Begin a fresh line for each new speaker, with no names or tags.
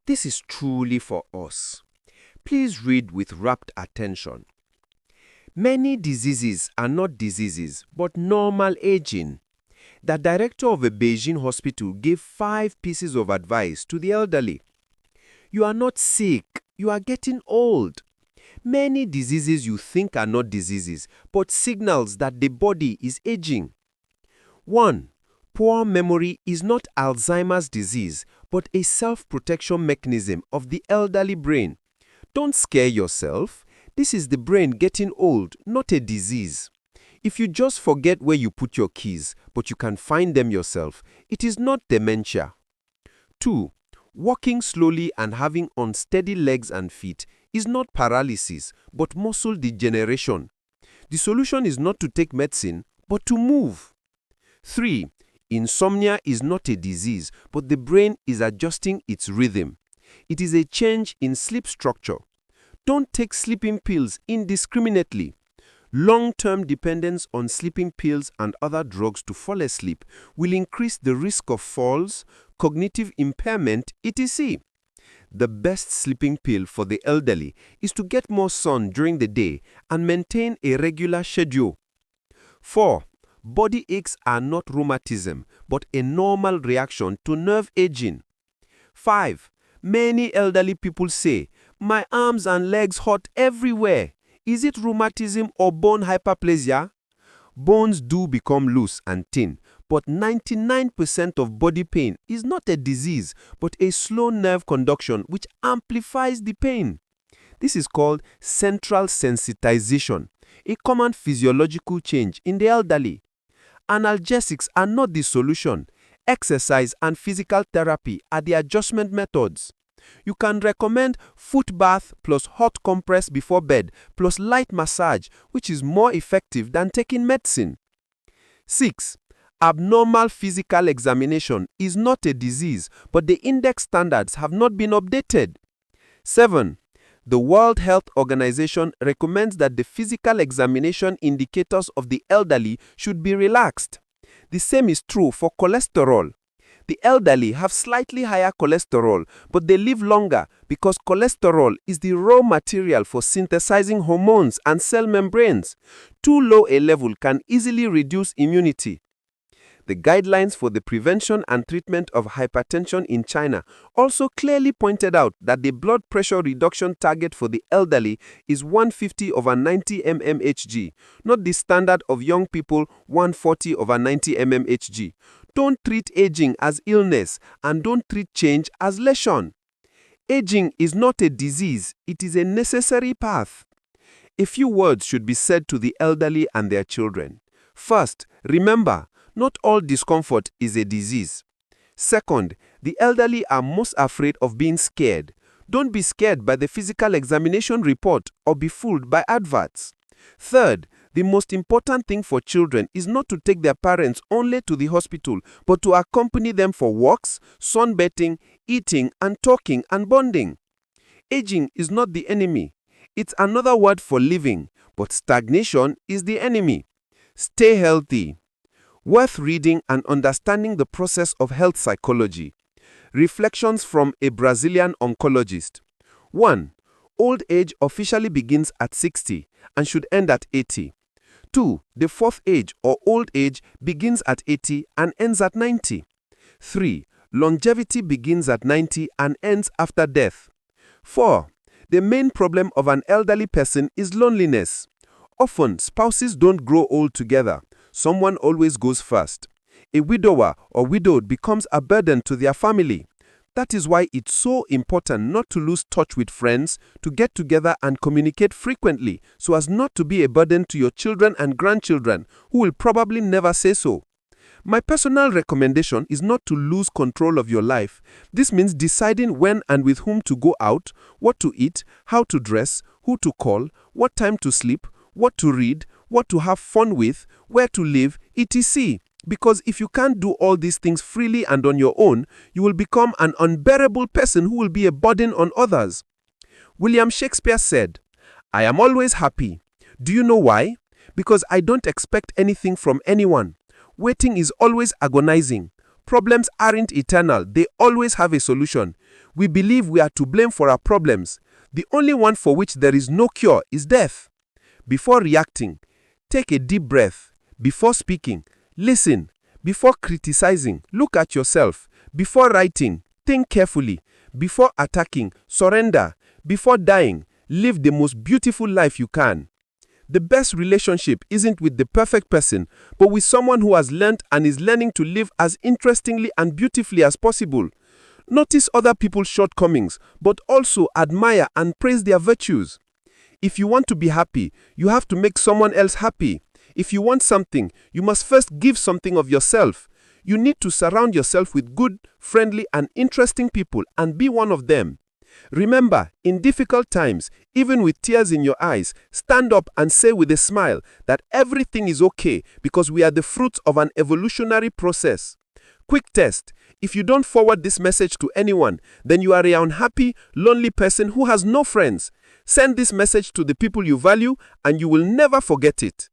This is truly for us. Please read with rapt attention. Many diseases are not diseases, but normal aging. The director of a Beijing hospital gave 5 pieces of advice to the elderly. You are not sick, you are getting old. Many diseases you think are not diseases, but signals that the body is aging. 1. Poor memory is not Alzheimer's disease, but a self-protection mechanism of the elderly brain. Don't scare yourself. This is the brain getting old, not a disease. If you just forget where you put your keys, but you can find them yourself, it is not dementia. 2. Walking slowly and having unsteady legs and feet is not paralysis, but muscle degeneration. The solution is not to take medicine, but to move. 3. Insomnia is not a disease, but the brain is adjusting its rhythm. It is a change in sleep structure. Don't take sleeping pills indiscriminately. Long-term dependence on sleeping pills and other drugs to fall asleep will increase the risk of falls, cognitive impairment, etc. The best sleeping pill for the elderly is to get more sun during the day and maintain a regular schedule. 4. Body aches are not rheumatism, but a normal reaction to nerve aging. 5. Many elderly people say, "My arms and legs hurt everywhere." Is it rheumatism or bone hyperplasia? Bones do become loose and thin, but 99% of body pain is not a disease, but a slow nerve conduction which amplifies the pain. This is called central sensitization, a common physiological change in the elderly. Analgesics are not the solution. Exercise and physical therapy are the adjustment methods. You can recommend foot bath plus hot compress before bed plus light massage, which is more effective than taking medicine. 6. Abnormal physical examination is not a disease, but the index standards have not been updated. 7. The World Health Organization recommends that the physical examination indicators of the elderly should be relaxed. The same is true for cholesterol. The elderly have slightly higher cholesterol, but they live longer because cholesterol is the raw material for synthesizing hormones and cell membranes. Too low a level can easily reduce immunity. The guidelines for the prevention and treatment of hypertension in China also clearly pointed out that the blood pressure reduction target for the elderly is 150/90 mmHg, not the standard of young people 140/90 mmHg. Don't treat aging as illness and don't treat change as lesion. Aging is not a disease, it is a necessary path. A few words should be said to the elderly and their children. First, remember, not all discomfort is a disease. Second, the elderly are most afraid of being scared. Don't be scared by the physical examination report or be fooled by adverts. Third, the most important thing for children is not to take their parents only to the hospital, but to accompany them for walks, sunbathing, eating and talking and bonding. Aging is not the enemy. It's another word for living, but stagnation is the enemy. Stay healthy. Worth reading and understanding the process of health psychology. Reflections from a Brazilian oncologist. 1. Old age officially begins at 60 and should end at 80. 2. The fourth age or old age begins at 80 and ends at 90. 3. Longevity begins at 90 and ends after death. 4. The main problem of an elderly person is loneliness. Often, spouses don't grow old together. Someone always goes first. A widower or widowed becomes a burden to their family. That is why it's so important not to lose touch with friends, to get together and communicate frequently so as not to be a burden to your children and grandchildren who will probably never say so. My personal recommendation is not to lose control of your life. This means deciding when and with whom to go out, what to eat, how to dress, who to call, what time to sleep, what to read, what to have fun with, where to live, etc. Because if you can't do all these things freely and on your own, you will become an unbearable person who will be a burden on others. William Shakespeare said, "I am always happy. Do you know why? Because I don't expect anything from anyone. Waiting is always agonizing. problems aren't eternal, they always have a solution. We believe we are to blame for our problems. The only one for which there is no cure is death. Before reacting, take a deep breath. Before speaking, listen. Before criticizing, look at yourself. Before writing, think carefully. Before attacking, surrender. Before dying, live the most beautiful life you can. The best relationship isn't with the perfect person, but with someone who has learned and is learning to live as interestingly and beautifully as possible. Notice other people's shortcomings, but also admire and praise their virtues. If you want to be happy, you have to make someone else happy. If you want something, you must first give something of yourself. You need to surround yourself with good, friendly, and interesting people and be one of them. Remember, in difficult times, even with tears in your eyes, stand up and say with a smile that everything is okay because we are the fruits of an evolutionary process. Quick test. If you don't forward this message to anyone, then you are an unhappy, lonely person who has no friends. Send this message to the people you value and you will never forget it.